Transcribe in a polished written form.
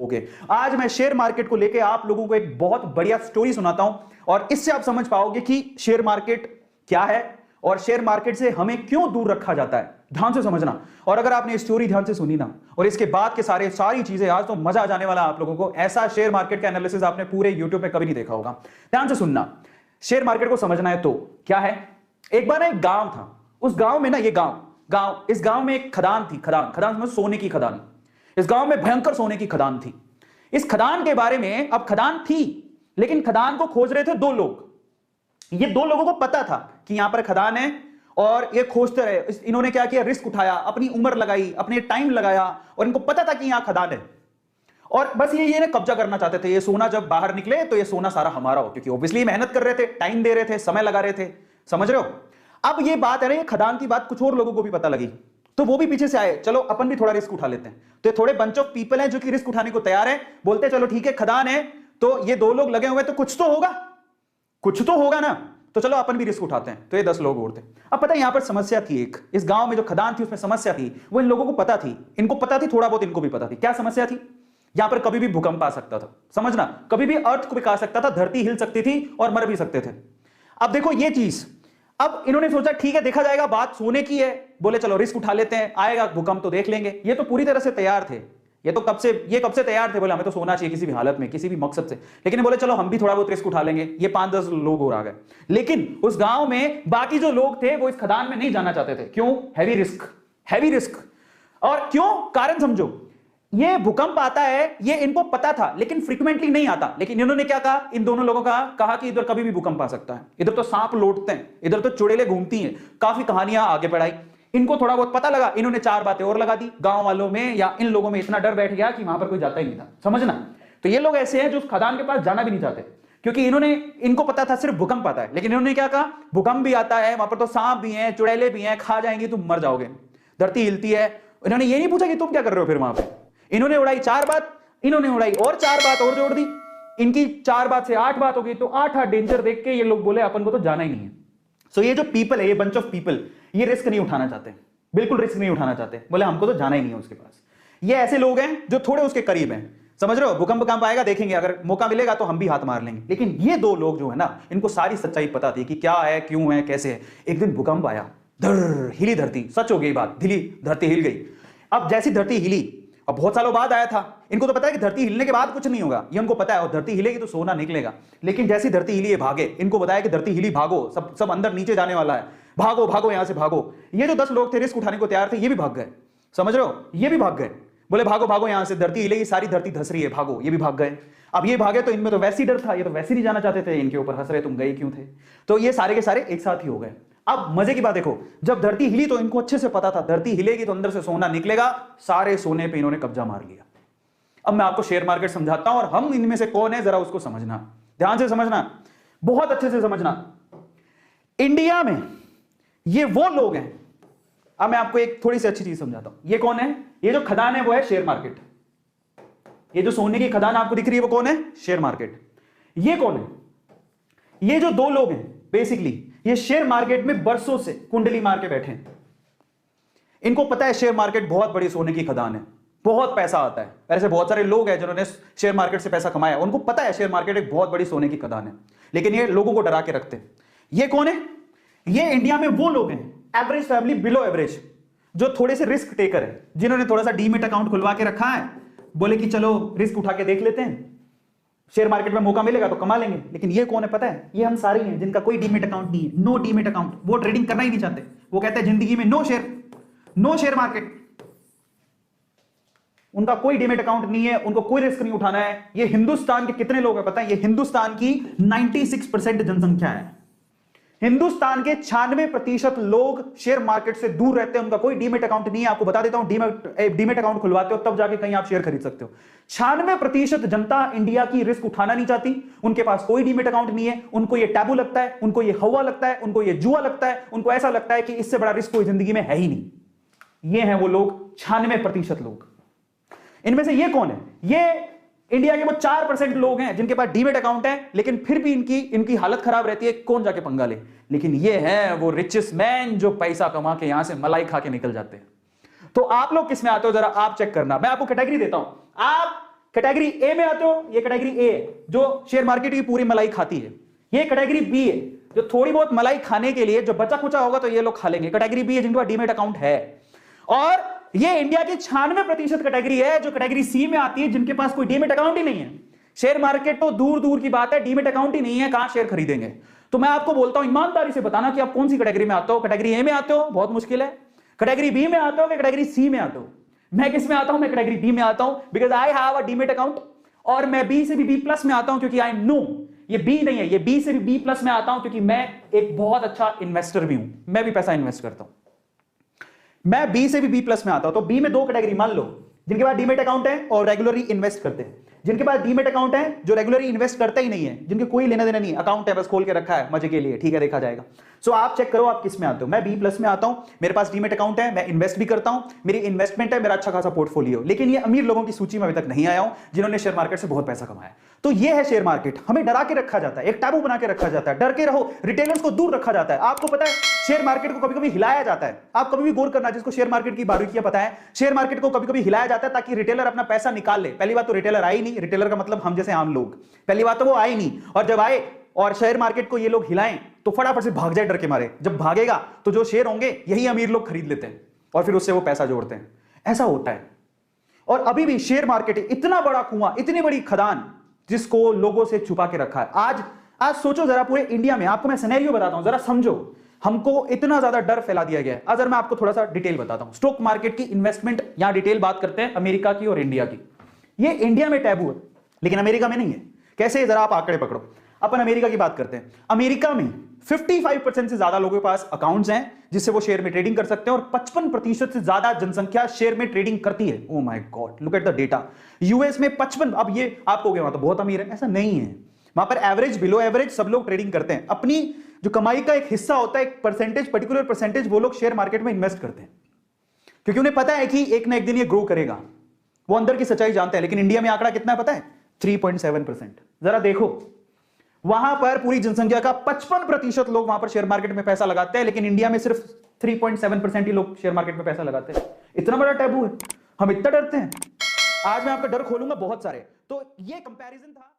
Okay, आज मैं share market को लेके आप लोगों को एक बहुत बढ़िया स्टोरी सुनाता हूं और इससे आप समझ पाओगे कि शेयर मार्केट क्या है और शेयर मार्केट से हमें क्यों दूर रखा जाता है। ध्यान से समझना, और अगर आपने स्टोरी ध्यान से सुनी ना और इसके बाद के सारी चीजें, आज तो मजा आ जाने वाला आप लोगों को। ऐसा शेयर मार्केट का एनालिसिस आपने पूरे यूट्यूब में कभी नहीं देखा होगा। ध्यान से सुनना, शेयर मार्केट को समझना है तो क्या है। एक बार एक गांव था, उस गांव में ना, ये गांव इस गांव में एक खदान थी। खदान समझ, सोने की खदान। इस गांव में भयंकर सोने की खदान थी। इस खदान के बारे में, अब खदान थी लेकिन खदान को खोज रहे थे दो लोग। ये दो लोगों को पता था कि यहां पर खदान है और ये खोजते रहे। इन्होंने क्या किया, रिस्क उठाया, अपनी उम्र लगाई, अपने टाइम लगाया और इनको पता था कि यहां खदान है और बस ये कब्जा करना चाहते थे। ये सोना जब बाहर निकले तो ये सोना सारा हमारा हो, क्योंकि ऑब्वियसली मेहनत कर रहे थे, टाइम दे रहे थे, समय लगा रहे थे। समझ रहे हो। अब ये बात है ना, ये खदान की बात कुछ और लोगों को भी पता लगी तो वो भी पीछे से आए, चलो अपन भी थोड़ा रिस्क उठा लेते हैं। तो ये थोड़े बंच ऑफ पीपल हैं जो कि रिस्क उठाने को तैयार है। बोलते हैं चलो ठीक है, खदान है तो ये दो लोग लगे हुए तो कुछ तो होगा ना, तो चलो अपन भी रिस्क उठाते हैं। तो ये 10 लोग और थे। अब पता है यहां पर समस्या थी एक, इस गांव में जो खदान थी उसमें समस्या थी। वो इन लोगों को पता थी, इनको पता थी, थोड़ा बहुत इनको भी पता थी। क्या समस्या थी, यहां पर कभी भी भूकंप आ सकता था। समझना, कभी भी अर्थ को भी आ सकता था, धरती हिल सकती थी और मर भी सकते थे। अब देखो ये चीज, अब इन्होंने सोचा ठीक है देखा जाएगा, बात सोने की है, बोले चलो रिस्क उठा लेते हैं, आएगा भूकंप तो देख लेंगे। ये तो पूरी तरह से तैयार थे, ये कब से तैयार थे, बोले हमें तो सोना चाहिए किसी भी हालत में, किसी भी मकसद से। लेकिन बोले चलो हम भी थोड़ा बहुत रिस्क उठा लेंगे। ये 5-10 लोग और आ गए, लेकिन उस गांव में बाकी जो लोग थे वो इस खदान में नहीं जाना चाहते थे। क्यों? Heavy risk. और क्यों, कारण समझो। ये भूकंप आता है ये इनको पता था लेकिन फ्रीक्वेंटली नहीं आता। लेकिन इन्होंने क्या कहा, इन दोनों लोगं का कहा कि इधर कभी भी भूकंप आ सकता है, इधर तो सांप लौटते हैं, इधर तो चुड़ैलें घूमती हैं। काफी कहानियां आगे बढ़ाई, इनको थोड़ा बहुत पता लगा। इन्होंने 4 बातें और लगा दी। गांव वालों में या इन लोगों में इतना डर बैठ गया कि वहां पर कोई जाता ही नहीं था। समझना, तो ये लोग ऐसे हैं जो खदान के पास जाना भी नहीं चाहते, क्योंकि इनको पता था सिर्फ भूकंप आता है। लेकिन इन्होंने क्या कहा, भूकंप भी आता है, वहां पर तो सांप भी हैं, चुड़ैलें भी हैं, खा जाएंगी, तुम मर जाओगे, धरती हिलती है। इन्होंने ये नहीं पूछा कि तुम क्या कर रहे हो फिर वहां पे। इन्होंने उड़ाई 4 बात, इन्होंने उड़ाई और 4 बात और जोड़ दी। इनकी 4 बात से 8 बात हो गई। तो 8 डेंजर देख के ये लोग बोले अपन को तो जाना ही नहीं है। सो ये जो पीपल है, ये बंच ऑफ पीपल, ये रिस्क नहीं उठाना चाहते, बिल्कुल रिस्क नहीं उठाना चाहते। बोले हमको तो जाना ही नहीं है उसके पास। ये ऐसे लोग हैं जो थोड़े उसके करीब हैं। समझ रहे हो, भूकंप आएगा देखेंगे, अगर मौका मिलेगा तो हम भी हाथ मार लेंगे। लेकिन ये 2 लोग जो है ना, इनको सारी सच्चाई पता थी कि क्या है, क्यों है, कैसे है। एक दिन भूकंप आया, हिली धरती, सच हो गई बात, धरती हिल गई। अब जैसी धरती हिली, अब बहुत सालों बाद आया था, इनको तो पता है कि धरती हिलने के बाद कुछ नहीं होगा, ये उनको पता है, और धरती हिलेगी तो सोना निकलेगा। लेकिन जैसी धरती हिली ये भागे, इनको बताया कि धरती हिली, भागो, सब अंदर नीचे जाने वाला है, भागो यहां से भागो। ये जो 10 लोग थे रिस्क उठाने को तैयार थे, ये भी भाग गए। समझ रहे हो, ये भी भाग गए। बोले भागो यहां से, धरती हिलेगी, सारी धरती धस रही है, भागो। ये भी भाग गए। अब ये भागे तो इनमें तो वैसे ही डर था, ये तो वैसे नहीं जाना चाहते थे, इनके ऊपर हंस रहे तुम गए क्यों थे। तो ये सारे के सारे एक साथ ही हो गए। अब मजे की बात देखो, जब धरती हिली तो इनको अच्छे से पता था धरती हिलेगी तो अंदर से सोना निकलेगा। सारे सोने पे इन्होंने कब्जा मार लिया। अब मैं आपको शेयर मार्केट समझाता हूं और हम इनमें से कौन है जरा उसको समझना, ध्यान से समझना, बहुत अच्छे से समझना। इंडिया में ये वो लोग हैं, अब मैं आपको एक थोड़ी सी अच्छी चीज समझाता हूं। ये कौन है, ये जो खदान है वो है शेयर मार्केट। ये जो सोने की खदान आपको दिख रही है वो कौन है, शेयर मार्केट। ये कौन है, ये जो 2 लोग हैं बेसिकली, ये शेयर मार्केट में बरसों से कुंडली मार के बैठे हैं। इनको पता है शेयर मार्केट बहुत बड़ी सोने की खदान है, बहुत पैसा आता है। ऐसे बहुत सारे लोग हैं जिन्होंने शेयर मार्केट से पैसा कमाया, उनको पता है शेयर मार्केट एक बहुत बड़ी सोने की खदान है, लेकिन ये लोगों को डरा के रखते हैं। ये कौन है, ये इंडिया में वो लोग हैं, एवरेज फैमिली, बिलो एवरेज, जो थोड़े से रिस्क टेकर है, जिन्होंने थोड़ा सा डीमेट अकाउंट खुलवा के रखा है। बोले कि चलो रिस्क उठा के देख लेते हैं, शेयर मार्केट में मौका मिलेगा तो कमा लेंगे। लेकिन ये कौन है पता है, ये हम सारे हैं जिनका कोई डीमेट अकाउंट नहीं है, नो डीमेट अकाउंट। वो ट्रेडिंग करना ही नहीं चाहते, वो कहते हैं जिंदगी में नो शेयर मार्केट। उनका कोई डीमेट अकाउंट नहीं है, उनको कोई रिस्क नहीं उठाना है। ये हिंदुस्तान के कितने लोग हैं पता है, ये हिंदुस्तान की 96% जनसंख्या है। हिंदुस्तान के 96% लोग शेयर मार्केट से दूर रहते हैं, उनका कोई डीमेट अकाउंट नहीं है। आपको बता देता हूं, डीमेट अकाउंट खुलवाते हो तब जाके कहीं आप शेयर खरीद सकते हो। 96% जनता इंडिया की रिस्क उठाना नहीं चाहती, उनके पास कोई डीमेट अकाउंट नहीं है। उनको ये टैबू लगता है, उनको ये हवा लगता है, उनको ये जुआ लगता है, उनको ऐसा लगता है कि इससे बड़ा रिस्क कोई जिंदगी में है ही नहीं। ये हैं वो लोग, 96% लोग। इनमें से ये कौन है, ये इंडिया के वो 4% लोग हैं जिनके पास डीमेट अकाउंट है, लेकिन फिर भी इनकी हालत खराब रहती है, कौन जाके पंगा ले। लेकिन ये हैं वो रिचेस्ट मैन जो पैसा कमा के यहां से मलाई खा के निकल जाते हैं। तो आप लोग किस में आते हो जरा आप चेक करना। मैं आपको कैटेगरी देता हूं, आप कैटेगरी ए में आते हो, ये कैटेगरी ए है जो शेयर मार्केट की पूरी मलाई खाती है। ये कैटेगरी बी है जो थोड़ी बहुत मलाई खाने के लिए जो बचा खुचा होगा तो ये लोग खा लेंगे। कैटेगरी बी है जिनके पास डीमेट अकाउंट है। और ये इंडिया की 96% कैटेगरी है जो कैटेगरी सी में आती है, जिनके पास कोई डीमेट अकाउंट ही नहीं है। शेयर मार्केट तो दूर दूर की बात है, डीमेट अकाउंट ही नहीं है, कहां शेयर खरीदेंगे। तो मैं आपको बोलता हूं ईमानदारी से बताना कि आप कौन सी कैटेगरी में आते हो। कैटेगरी ए में आते हो, बहुत मुश्किल है। कैटेगरी बी में आते हो कि कैटेगरी सी में आते हो। मैं किस में आता हूं? मैं कैटेगरी बी में आता हूं, because I have a demat account. और मैं बी से भी बी प्लस में आता हूं क्योंकि आई नो ये बी नहीं है, ये बी से भी बी प्लस में आता हूं क्योंकि मैं एक बहुत अच्छा इन्वेस्टर भी हूं, मैं भी पैसा इन्वेस्ट करता हूं। मैं बी से भी बी प्लस में आता हूं। तो बी में दो कैटेगरी मान लो, जिनके पास डीमेट अकाउंट है और रेगुलरली इन्वेस्ट करते हैं, जिनके पास डीमेट अकाउंट है जो रेगुलरली इन्वेस्ट करते ही नहीं है, जिनके कोई लेना देना नहीं, अकाउंट है बस खोल के रखा है मजे के लिए, ठीक है देखा जाएगा। सो आप चेक करो आप किस में आते हो। मैं बी प्लस में आता हूं, मेरे पास डीमेट अकाउंट है, मैं इन्वेस्ट भी करता हूं, मेरी इन्वेस्टमेंट है, मेरा अच्छा खासा पोर्टफोलियो। लेकिन ये अमीर लोगों की सूची में अभी तक नहीं आया हूं जिन्होंने शेयर मार्केट से बहुत पैसा कमाया। तो ये है शेयर मार्केट। हमें डरा के रखा जाता है, एक टैबू बना के रखा जाता है, डर के रहो, रिटेलर्स को दूर रखा जाता है। आपको पता है शेयर मार्केट को कभी कभी हिलाया जाता है। आप कभी भी गौर करना, जिसको शेयर मार्केट की बारीकियां पता है, शेयर मार्केट को कभी कभी हिलाया जाता है ताकि रिटेलर अपना पैसा निकाल ले। पहली बात तो रिटेलर आई नहीं, रिटेलर का मतलब हम जैसे आम लोग, पहली बात तो वो आए नहीं। और जब आए और शेयर मार्केट को ये लोग हिलाएं तो फटाफट से भाग जाए डर के मारे। जब भागेगा तो जो शेयर होंगे यही अमीर लोग खरीद लेते हैं और फिर उससे वो पैसा जोड़ते हैं। ऐसा होता है। और अभी भी शेयर मार्केट इतना बड़ा कुआं, इतनी बड़ी खदान जिसको लोगों से छुपा के रखा है। आज सोचो जरा, पूरे इंडिया में आपको मैं सिनेरियो बताता हूं, जरा समझो। हमको इतना ज्यादा डर फैला दिया गया है। अगर मैं आपको थोड़ा सा डिटेल बताता हूं, स्टॉक मार्केट की इन्वेस्टमेंट, यहां डिटेल बात करते हैं अमेरिका की और इंडिया की। ये इंडिया में टैबू है लेकिन अमेरिका में नहीं है। कैसे? जरा आप आंकड़े पकड़ो। अपन अमेरिका की बात करते हैं। अमेरिका में 55% से ज्यादा लोगों के पास अकाउंट्स हैं जिससे वो शेयर में ट्रेडिंग कर सकते हैं, और 55% से ज्यादा जनसंख्या शेयर में ट्रेडिंग करती है। Oh my God, look at the data. US में 55, अब ये आपको वहां तो बहुत अमीर है, ऐसा नहीं है। वहां पर एवरेज, बिलो एवरेज सब लोग ट्रेडिंग करते हैं। अपनी जो कमाई का एक हिस्सा होता है, एक परसेंटेज, पर्टिकुलर परसेंटेज, वो लोग शेयर मार्केट में इन्वेस्ट करते हैं क्योंकि उन्हें पता है कि एक ना एक दिन ये ग्रो करेगा। वो अंदर की सच्चाई जानते हैं। लेकिन इंडिया में आंकड़ा कितना है पता है? 3.7%। जरा देखो, वहां पर पूरी जनसंख्या का 55% लोग वहां पर शेयर मार्केट में पैसा लगाते हैं, लेकिन इंडिया में सिर्फ 3.7% ही लोग शेयर मार्केट में पैसा लगाते हैं। इतना बड़ा टैबू है, हम इतना डरते हैं। आज मैं आपका डर खोलूंगा बहुत सारे। तो ये कंपैरिजन था।